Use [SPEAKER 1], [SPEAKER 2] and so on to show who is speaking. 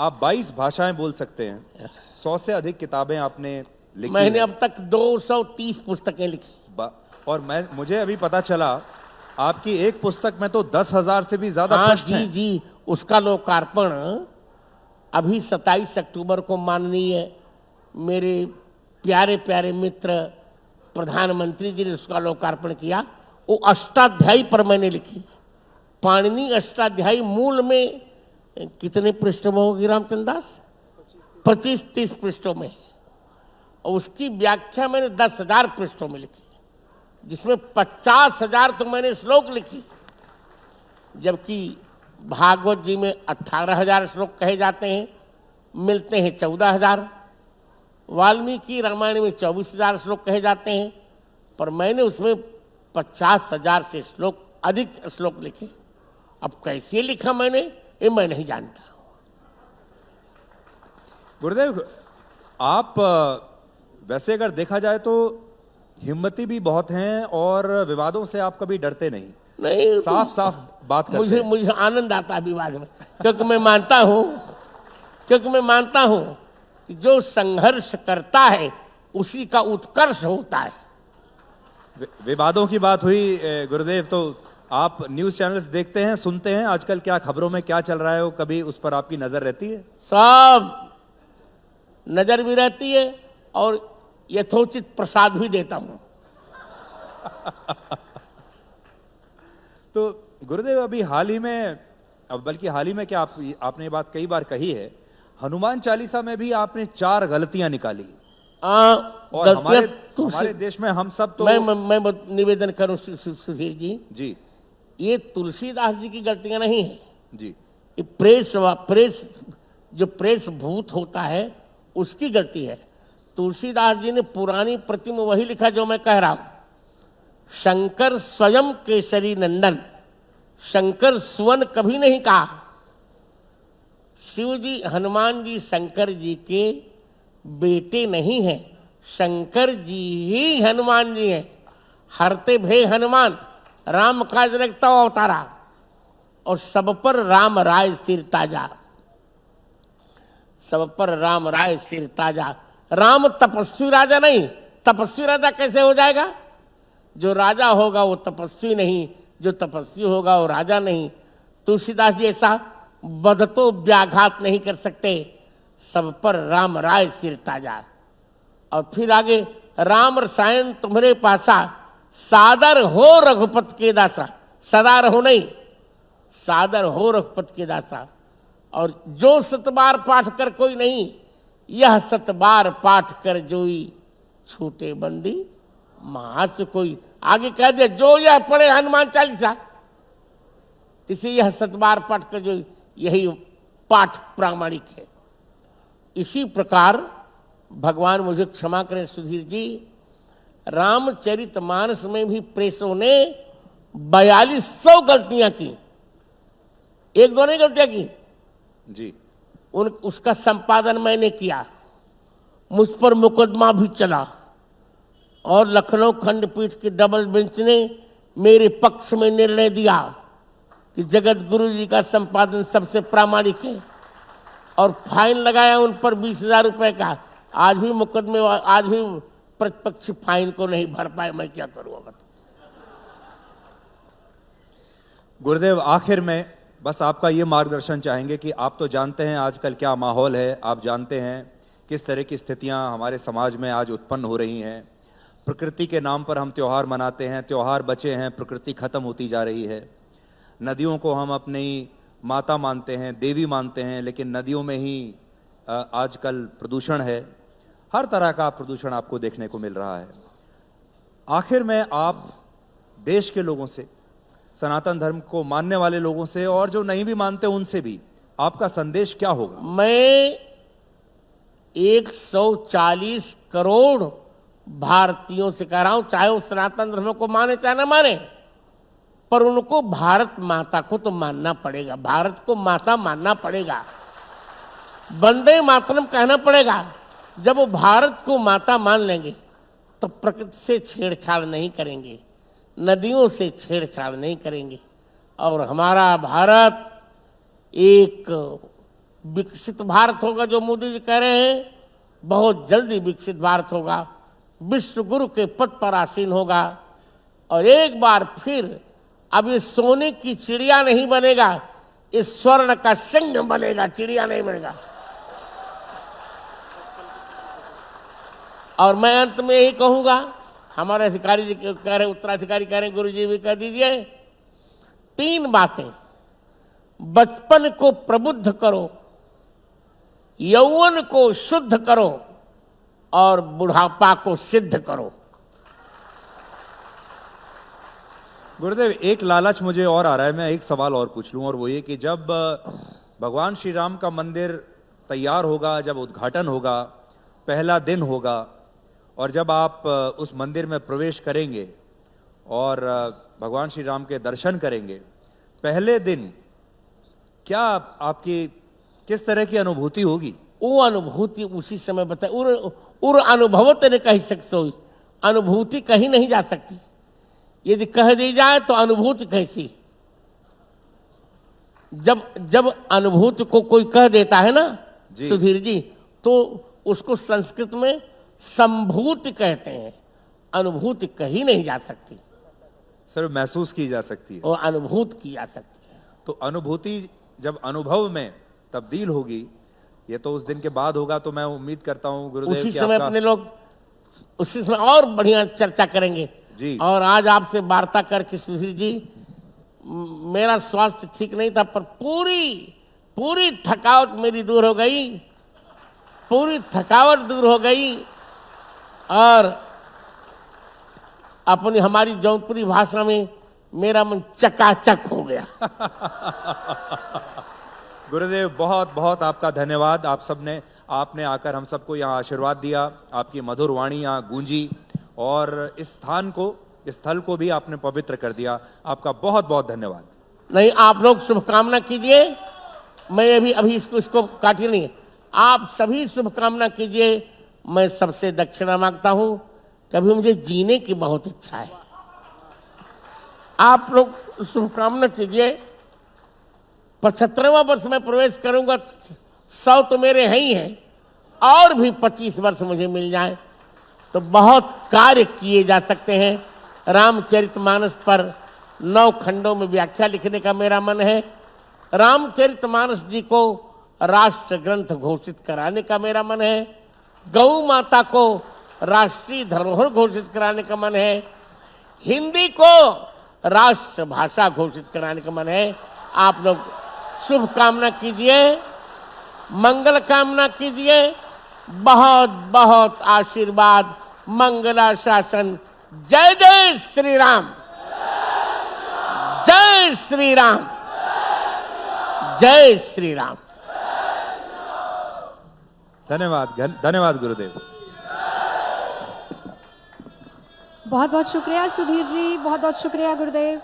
[SPEAKER 1] आप 22 भाषाएं बोल सकते हैं, 100 से अधिक किताबें आपने लिखी
[SPEAKER 2] मैंने
[SPEAKER 1] हैं।
[SPEAKER 2] अब तक 230 पुस्तकें लिखी।
[SPEAKER 1] और मुझे अभी पता चला आपकी एक पुस्तक में तो 10,000 से भी ज्यादा
[SPEAKER 2] हाँ
[SPEAKER 1] पृष्ठ
[SPEAKER 2] जी
[SPEAKER 1] हैं।
[SPEAKER 2] जी, उसका लोकार्पण अभी 27 अक्टूबर को माननीय मेरे प्यारे प्यारे मित्र प्रधानमंत्री जी ने उसका लोकार्पण किया। वो अष्टाध्यायी पर मैंने लिखी। पाणिनि अष्टाध्यायी मूल में कितने पृष्ठों में होगी रामचंद्र दास? 25-30 पृष्ठों में। और उसकी व्याख्या मैंने 10,000 पृष्ठों में लिखी, जिसमें 50,000 तो मैंने श्लोक लिखी, जबकि भागवत जी में 18,000 श्लोक कहे जाते हैं, मिलते हैं 14,000। वाल्मीकि रामायण में 24,000 श्लोक कहे जाते हैं, पर मैंने उसमें 50,000 से अधिक श्लोक लिखे। अब कैसे लिखा मैंने, ये मैं नहीं जानता।
[SPEAKER 1] गुरुदेव, आप वैसे अगर देखा जाए तो हिम्मती भी बहुत हैं और विवादों से आप कभी डरते नहीं।
[SPEAKER 2] नहीं,
[SPEAKER 1] साफ साफ बात करते हैं।
[SPEAKER 2] मुझे आनंद आता है विवाद में, क्योंकि मैं मानता हूं कि जो संघर्ष करता है उसी का उत्कर्ष होता है।
[SPEAKER 1] विवादों की बात हुई गुरुदेव, तो आप न्यूज चैनल्स देखते हैं, सुनते हैं, आजकल क्या खबरों में क्या चल रहा है, वो कभी उस पर आपकी नजर रहती है?
[SPEAKER 2] सब नजर भी रहती है और यथोचित प्रसाद भी देता हूं।
[SPEAKER 1] तो गुरुदेव, अभी हाल ही में, बल्कि हाल ही में क्या, आपने ये बात कई बार कही है, हनुमान चालीसा में भी आपने 4 गलतियां निकाली। और हमारे देश में हम सब तो
[SPEAKER 2] मैं निवेदन करूं सुधीर जी, ये तुलसीदास जी की गलतियां नहीं है
[SPEAKER 1] जी।
[SPEAKER 2] ये प्रेस भूत होता है उसकी गलती है। तुलसीदास जी ने पुरानी प्रति में वही लिखा जो मैं कह रहा हूं। शंकर स्वयं केसरी नंदन, शंकर सुवन कभी नहीं कहा। शिव जी, हनुमान जी शंकर जी के बेटे नहीं हैं, शंकर जी ही हनुमान जी हैं। हरते भे हनुमान, राम काज रखता अवतारा, और सब पर राम राय सिर ताजा, सब पर राम राय सिर ताजा। राम तपस्वी राजा नहीं। तपस्वी राजा कैसे हो जाएगा? जो राजा होगा वो तपस्वी नहीं, जो तपस्वी होगा वो राजा नहीं। तुलसीदास जी ऐसा बदतो व्याघात नहीं कर सकते। सब पर राम राय सिर ताजा। और फिर आगे, राम रसायन तुम्हारे पासा, सादर हो रघुपत के दासा। सदा रहो नहीं, सादर हो रघुपत के दासा। और जो 7 बार पाठ कर कोई नहीं, यह 7 बार पाठ कर जोई, छूटे बंदी महास कोई। आगे कह दिया, जो यह पढ़े हनुमान चालीसा, इसे यह 7 बार पाठ कर जोई, यही पाठ प्रामाणिक है। इसी प्रकार भगवान मुझे क्षमा करें सुधीर जी, रामचरितमानस में भी प्रेसों ने 4200 गलतियां की। 1-2 नहीं गलतियां की
[SPEAKER 1] जी।
[SPEAKER 2] उसका संपादन मैंने किया, मुझ पर मुकदमा भी चला, और लखनऊ खंडपीठ की डबल बेंच ने मेरे पक्ष में निर्णय दिया कि जगत गुरु जी का संपादन सबसे प्रामाणिक है, और फाइन लगाया उन पर 20,000 रुपए का। आज भी प्रतिपक्ष फाइन को नहीं भर पाए, मैं क्या करूं? अब
[SPEAKER 1] गुरुदेव, आखिर में बस आपका ये मार्गदर्शन चाहेंगे कि आप तो जानते हैं आजकल क्या माहौल है, आप जानते हैं किस तरह की स्थितियां हमारे समाज में आज उत्पन्न हो रही हैं। प्रकृति के नाम पर हम त्यौहार मनाते हैं, त्यौहार बचे हैं, प्रकृति खत्म होती जा रही है। नदियों को हम अपनी माता मानते हैं, देवी मानते हैं, लेकिन नदियों में ही आजकल प्रदूषण है। हर तरह का प्रदूषण आपको देखने को मिल रहा है। आखिर में आप देश के लोगों से, सनातन धर्म को मानने वाले लोगों से, और जो नहीं भी मानते उनसे भी आपका संदेश क्या होगा?
[SPEAKER 2] मैं 140 करोड़ भारतीयों से कह रहा हूं, चाहे वो सनातन धर्म को माने चाहे ना माने, पर उनको भारत माता को तो मानना पड़ेगा। भारत को माता मानना पड़ेगा, वंदे मातरम कहना पड़ेगा। जब वो भारत को माता मान लेंगे तो प्रकृति से छेड़छाड़ नहीं करेंगे, नदियों से छेड़छाड़ नहीं करेंगे, और हमारा भारत एक विकसित भारत होगा जो मोदी जी कह रहे हैं, बहुत जल्दी विकसित भारत होगा, विश्व गुरु के पद पर आसीन होगा। और एक बार फिर अब ये सोने की चिड़िया नहीं बनेगा, ये स्वर्ण का सिंह बनेगा, चिड़िया नहीं बनेगा। और मैं अंत में यही कहूंगा, हमारे अधिकारी जी कह रहे, उत्तराधिकारी कह रहे हैं, गुरु जी भी कह दीजिए, 3 बातें। बचपन को प्रबुद्ध करो, यौवन को शुद्ध करो और बुढ़ापा को सिद्ध करो।
[SPEAKER 1] गुरुदेव, एक लालच मुझे और आ रहा है, मैं एक सवाल और पूछ लूं, और वो ये कि जब भगवान श्री राम का मंदिर तैयार होगा, जब उद्घाटन होगा, पहला दिन होगा, और जब आप उस मंदिर में प्रवेश करेंगे और भगवान श्री राम के दर्शन करेंगे, पहले दिन क्या आपकी किस तरह की अनुभूति होगी?
[SPEAKER 2] वो अनुभूति उसी समय बताए, उर अनुभव तेरे कही सकते, अनुभूति कहीं नहीं जा सकती। यदि कह दी जाए तो अनुभूति कैसी? जब अनुभूति को कोई कह देता है ना सुधीर जी, तो उसको संस्कृत में संभूति कहते हैं। अनुभूति कहीं नहीं जा सकती,
[SPEAKER 1] सिर्फ महसूस की जा सकती है,
[SPEAKER 2] और अनुभूत की जा सकती है।
[SPEAKER 1] तो अनुभूति जब अनुभव में तब्दील होगी, ये तो उस दिन के बाद होगा। तो मैं उम्मीद करता हूँ गुरुदेव
[SPEAKER 2] उसी
[SPEAKER 1] कि
[SPEAKER 2] समय
[SPEAKER 1] आपका
[SPEAKER 2] अपने लोग उसी समय और बढ़िया चर्चा करेंगे
[SPEAKER 1] जी।
[SPEAKER 2] और आज आपसे वार्ता करके सुधीर जी, मेरा स्वास्थ्य ठीक नहीं था, पर पूरी थकावट मेरी दूर हो गई, पूरी थकावट दूर हो गई, और अपनी हमारी जौनपुरी भाषा में मेरा मन चकाचक हो गया।
[SPEAKER 1] गुरुदेव, बहुत बहुत आपका धन्यवाद। आप सबने, आपने आकर हम सबको यहाँ आशीर्वाद दिया, आपकी मधुर वाणी यहाँ गूंजी, और इस स्थान को, इस स्थल को भी आपने पवित्र कर दिया। आपका बहुत बहुत धन्यवाद।
[SPEAKER 2] नहीं, आप लोग शुभकामना कीजिए, मैं अभी इसको काटिए नहीं, आप सभी शुभकामना कीजिए। मैं सबसे दक्षिणा मांगता हूं, कभी मुझे जीने की बहुत इच्छा है, आप लोग शुभकामना कीजिए। 75वां वर्ष में प्रवेश करूंगा, 100 तो मेरे हैं ही हैं, और भी 25 वर्ष मुझे मिल जाए तो बहुत कार्य किए जा सकते हैं। रामचरितमानस पर 9 खंडों में व्याख्या लिखने का मेरा मन है। रामचरितमानस जी को राष्ट्र ग्रंथ घोषित कराने का मेरा मन है। गौ माता को राष्ट्रीय धरोहर घोषित कराने का मन है। हिंदी को राष्ट्र भाषा घोषित कराने का मन है। आप लोग शुभकामना कीजिए, मंगल कामना कीजिए, बहुत बहुत आशीर्वाद, मंगला शासन। जय जय श्री राम, जय श्री राम, जय श्री राम।
[SPEAKER 1] धन्यवाद, धन्यवाद गुरुदेव।
[SPEAKER 3] बहुत बहुत शुक्रिया सुधीर जी, बहुत बहुत शुक्रिया गुरुदेव।